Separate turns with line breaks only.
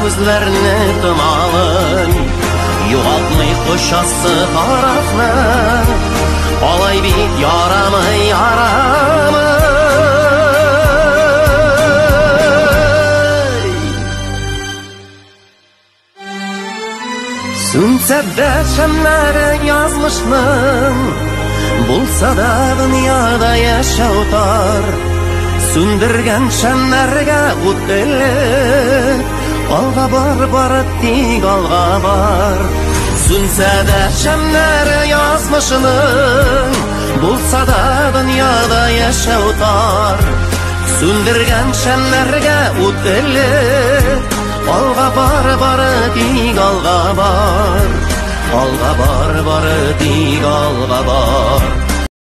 үзләрне тымалын, югалтмый кушасы тарафны, алай бит ярамый, ярамый. Сүнсә дә шәмнәре язмышның, булса да дөньяда яшәү тар. Сүндергән шәмнәргә ут элек, алга бар, бары тик алга бар. Сүнсә дә шәмнәре язмышның, булса да дөньяда яшәү тар. Сүндергән шәмнәргә ут элек, алга бар, бары тик алга бар. Алга бар, бары тик алга бар.